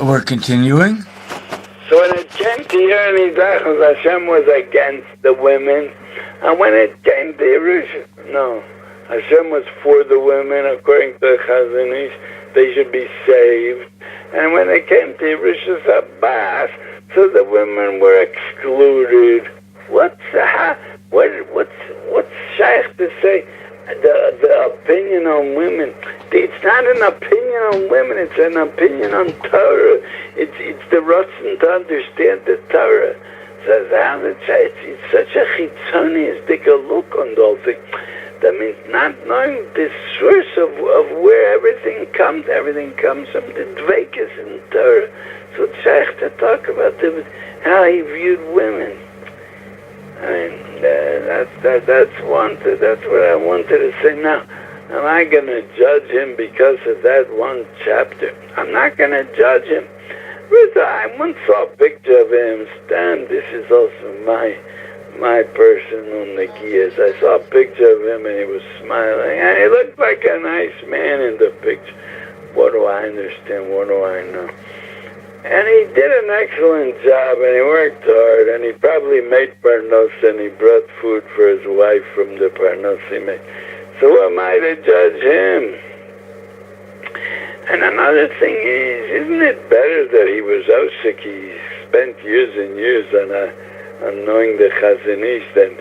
We're continuing. So when it came to Yermi Zachos, Hashem was against the women. And when it came to Yerusha, no. Hashem was for the women, according to the chazon ish, they should be saved. And when it came to Yerusha Sabbas, so the women were excluded. What's shaykh to say? The opinion on women. It's not an opinion on women. It's an opinion on Torah. It's the Ratzon to understand the Torah. Says how it's such a chitzonistic look on the whole thing. That means not knowing the source of where everything comes. Everything comes from the dveikus in Torah. So it's shaykh to talk about how he viewed women. I mean, that's what I wanted to say. Now, am I going to judge him because of that one chapter? I'm not going to judge him. I once saw a picture of him. Stan, this is also my personal negias. I saw a picture of him and he was smiling. And he looked like a nice man in the picture. What do I understand? What do I know? And he did an excellent job, and he worked hard, and he probably made parnos, and he brought food for his wife from the parnos he made. So who am I to judge him? And another thing is, isn't it better that he was Osik? He spent years and years on knowing the chazon ish than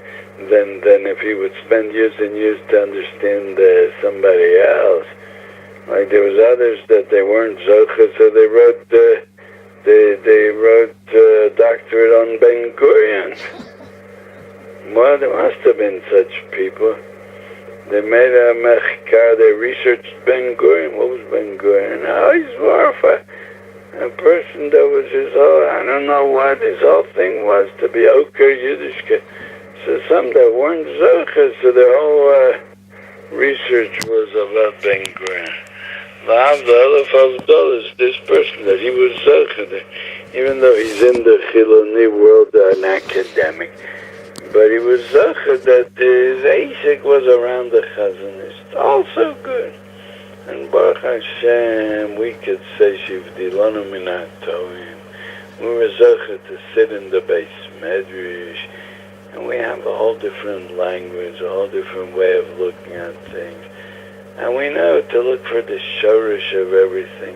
if he would spend years and years to understand somebody else. Like there was others that they weren't zocha, so they wrote doctorate on Ben Gurion. Well, there must have been such people. They made a mechkar, they researched Ben Gurion. What was Ben Gurion? Oh, he's more of a person that was his whole, I don't know what his whole thing was, to be Oker Yiddishke. So some that weren't Zochas, so their whole research was about Ben Gurion. This person that he was Zochah, even though he's in the Chiloni world, an academic, but he was Zochah that his Asik was around the chazon ish. Also good. And Baruch Hashem, we could say Shivdilanu min ha'tovim. We were Zochah to sit in the base medrash, and we have a whole different language, a whole different way of looking at things. And we know to look for the shorish of everything.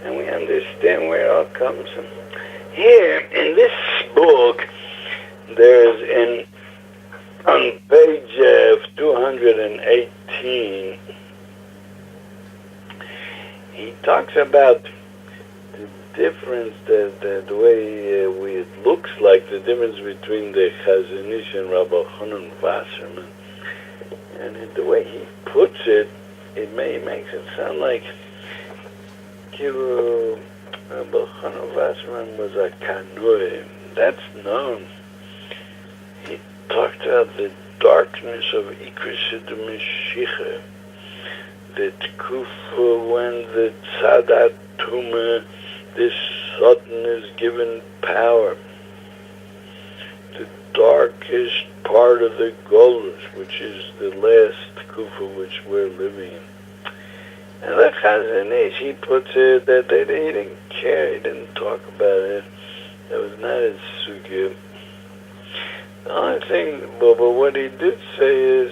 And we understand where it all comes from. Here, in this book, there's on page 218, he talks about the difference, the way it looks like, the difference between the chazon ish and Rabbi Chanan Wasserman. And the way he puts it, it makes it sound like Rabbi Chanan Wasserman was a kanui. That's known. He talked about the darkness of Ikrisid Meshicha, the Tkufa when the Tzadat Tumah, this Satan is given power. The darkest part of the Golus, which is the last Kufa which we're living in. And the chazon ish, he puts it that he didn't care, he didn't talk about it. That was not his sugya. The only thing, but what he did say is,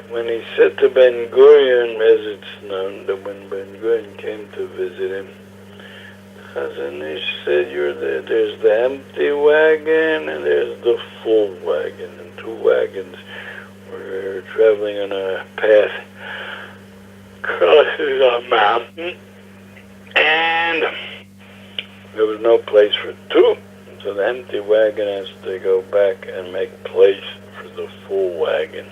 when he said to Ben Gurion, as it's known, that when Ben Gurion came to visit him, chazon ish said, there's the empty wagon and there's the full wagon, and two wagons were traveling on a path crosses a mountain, and there was no place for two, so the empty wagon has to go back and make place for the full wagon.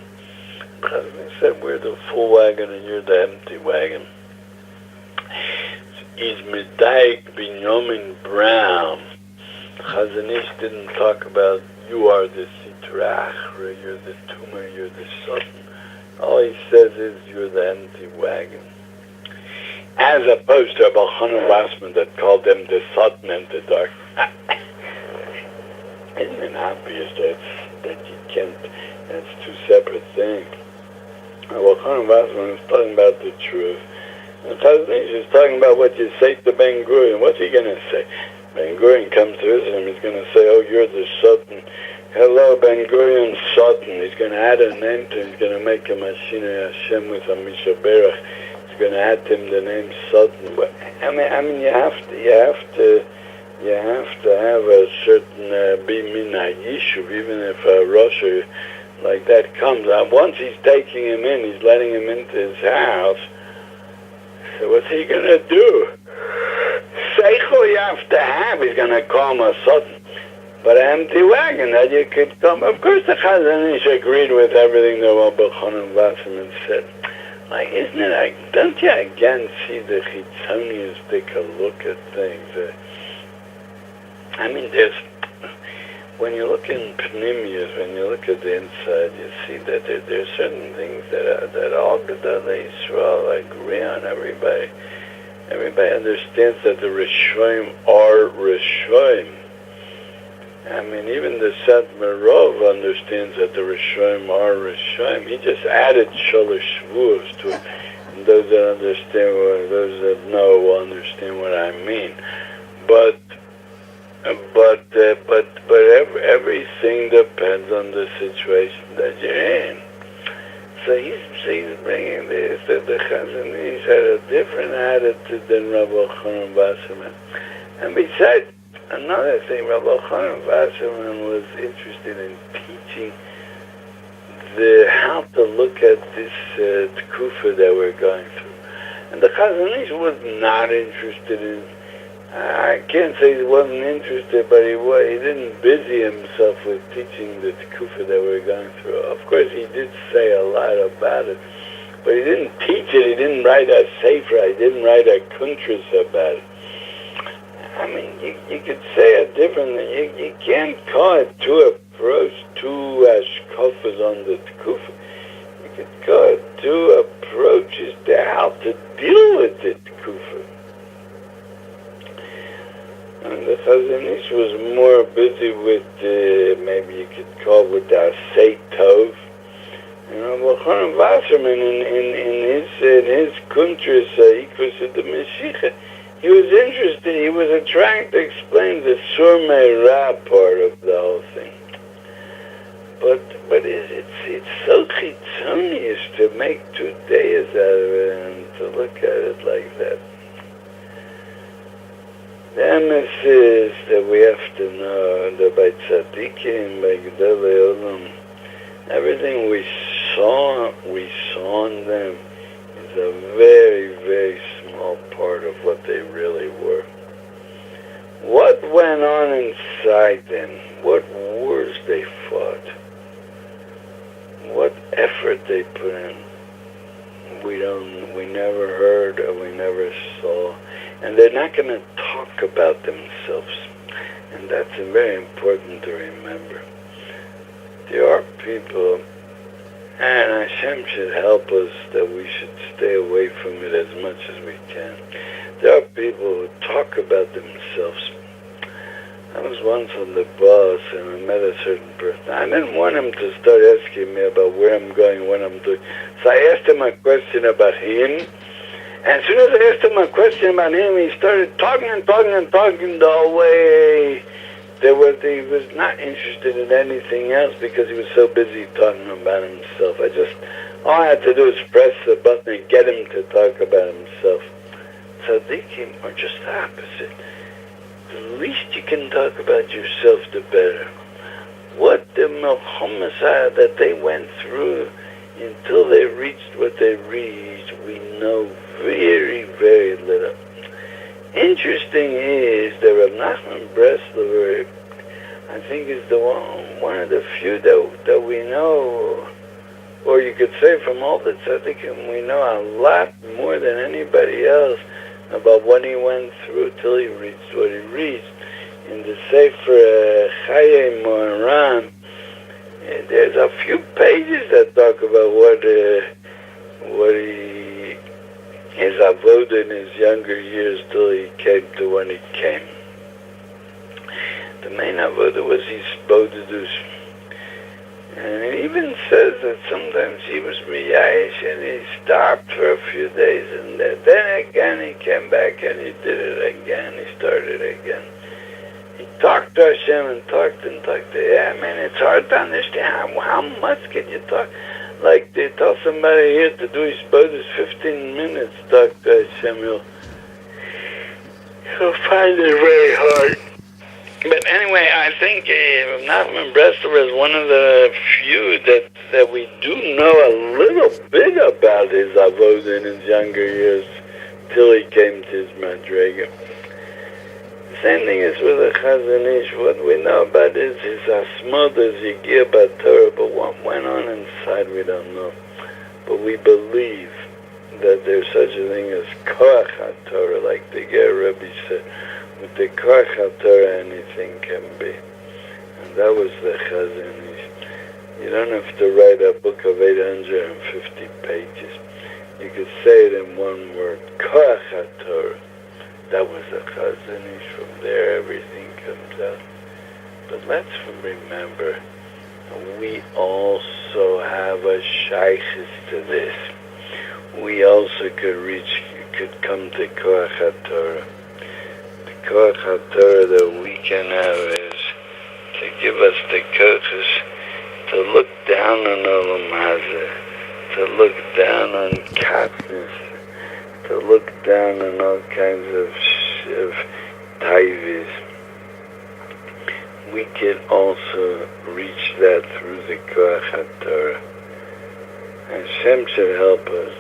Because they said, we're the full wagon and you're the empty wagon. Is Medaik Binyamin Brown. Chazon ish didn't talk about you are the Sitrach, or you're the tumor, you're the Satan. All he says is you're the empty wagon. As opposed to Rabbi Chanan Wasserman that called them the Satan and the dark. Isn't it obvious that you can't, that's two separate things. Rabbi Chanan Wasserman is talking about the truth. The chazon is talking about what you say to Ben Gurion. What's he going to say? Ben Gurion comes to visit him. He's going to say, "Oh, you're the Sultan. Hello, Ben Gurion Sultan." He's going to add a name to him. He's going to make him Ashina Hashem with a Mishaberach. He's going to add to him the name Sultan. But I mean, you have to have a certain bimina yishuv, even if a Russia like that comes. Once he's taking him in, he's letting him into his house. So what's he going to do? Seichel you have to have. He's going to call him a sultan. But an empty wagon that you could come. Of course the chazon ish agreed with everything that Rabbi Chanan Wasserman said. Like, isn't it, like, don't you again see the chitzonius take a look at things? I mean, when you look in Pneumius, when you look at the inside, you see that there are certain things that all Gedolei Yisrael agree on. Everybody understands that the Rishoim are Rishoim. I mean, even the Satmarov understands that the Rishoim are Rishoim. He just added Shalosh Shavuos to it. And those that understand, those that know will understand what I mean. But everything depends on the situation that you're in. So he's bringing this, that the Chazon Ish had a different attitude than Rabbi Chanan Wasserman. And besides, another thing, Rabbi Chanan Wasserman was interested in teaching how to look at this tekufa that we're going through. And the Chazon Ish was not interested in, I can't say he wasn't interested, but he didn't busy himself with teaching the tekufa that we're going through. Of course, he did say a lot about it, but he didn't teach it. He didn't write a sefer. He didn't write a kuntras about it. I mean, you could say it differently. You can't call it two ashkafas on the tekufa. You could call it two approaches to how to deal with the tekufa. And the Chazon Ish was more busy with, maybe you could call it with the Asay Tov. You know, Rabbi Chanan Wasserman in his kuntras, Ikros of the Mashiach, he was interested, he was trying to explain the Surmei Ra part of the whole thing. But it's so chitzonious to make 2 days out of it and to look at it like that. The emphasis that we have to know that by tzaddikim, by Gedolei Olam, everything we saw in them is a very, very small part of what they really were. What went on inside them? What wars they fought? What effort they put in? We never heard or we never saw. And they're not going to talk about themselves. And that's very important to remember. There are people, and Hashem should help us that we should stay away from it as much as we can. There are people who talk about themselves. I was once on the bus and I met a certain person. I didn't want him to start asking me about where I'm going, what I'm doing. So I asked him a question about him. And as soon as I asked him a question about him, he started talking the whole way. He was not interested in anything else because he was so busy talking about himself. All I had to do was press the button and get him to talk about himself. Tzaddikim are just the opposite. The least you can talk about yourself, the better. What the milchomas are that they went through until they reached what they reached, we know very, very little. Interesting is that Rav Nachman Breslover, I think, is the one of the few that we know, or you could say from all the tzaddikim, we know a lot more than anybody else about what he went through till he reached what he reached. In the Sefer Chaye Moharan, there's a few pages that talk about his avodah in his younger years till he came to when he came. The main avodah was his bodedus. And it even says that sometimes he was miyayish and he stopped for a few days, and then again he came back and he did it again. He started again. He talked to Hashem and talked and talked. Yeah, I mean, it's hard to understand how much can you talk. Like they tell somebody here to do his brothers 15 minutes, talk to Hashem, he'll find it very hard. But anyway, I think Nachman Bresler is one of the few that we do know a little bit about his avod in his younger years, till he came to his madrega. Same thing is with the Chazon Ish. What we know about is his asmod, his yigir b'Torah, but what went on inside we don't know. But we believe that there's such a thing as koach HaTorah, like the Ger Rebbe said. With the koach HaTorah, anything can be. And that was the Chazon Ish. You don't have to write a book of 850 pages. You could say it in one word, koach HaTorah. That was the Chazon Ish. From there, everything comes out. But let's remember, we also have a shaykhis to this. We also could come to Koach HaTorah. The Koach HaTorah that we can have is to give us the koachas to look down on Olam Hazeh, to look down on katnus, to look down on all kinds of taivis. We can also reach that through the Koach HaTorah. And Hashem should help us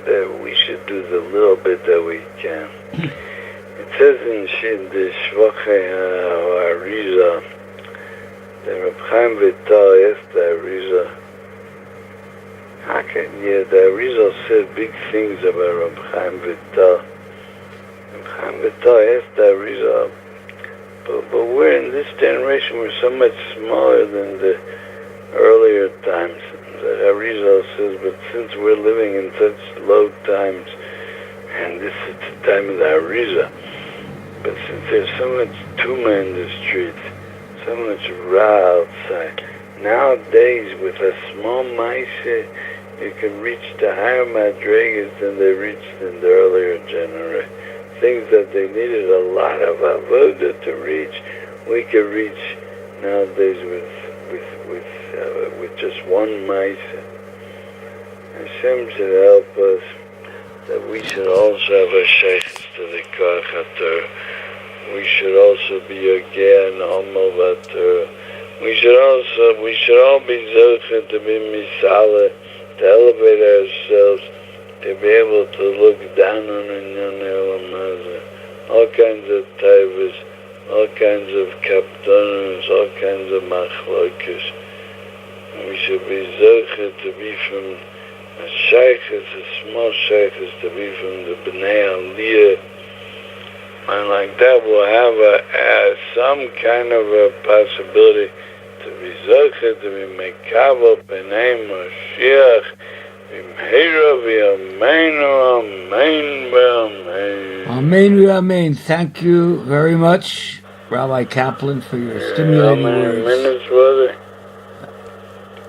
that we should do the little bit that we can. It says in the Shvachei HaArizah that Reb Chaim Vital asked the Arizah, the Arizah said big things about Reb Chaim Vital. Reb Chaim Vital asked the Arizah, but we're in this generation, we're so much smaller than the earlier times. The Arizal says, but since we're living in such low times, and this is the time of the Arizal, but since there's so much tumah in the streets, so much ra outside, nowadays with a small maaseh, you can reach the higher madregas than they reached in the earlier generation. Things that they needed a lot of avodah to reach, we can reach nowadays with just one maaseh. Hashem should help us that we should also have a shaykhs to the Koach HaTorah. We should also be a and Homo HaTorah. We should all be zocheh to be misala, to elevate ourselves, to be able to look down on Inyanei Olam Hazeh, all kinds of taivas, all kinds of kaptonos, all kinds of machlokas. We should be zocheh to be from a shaykhis, a small shaykhis, to be from the Bnei Aliyah. And like that we'll have some kind of a possibility to be zocheh, to be mekabel b'nei Mashiach, b'mheira v'yameinu, amen v'amen. Amen v'amen. Thank you very much, Rabbi Kaplan, for your stimulating words. Amen, brother.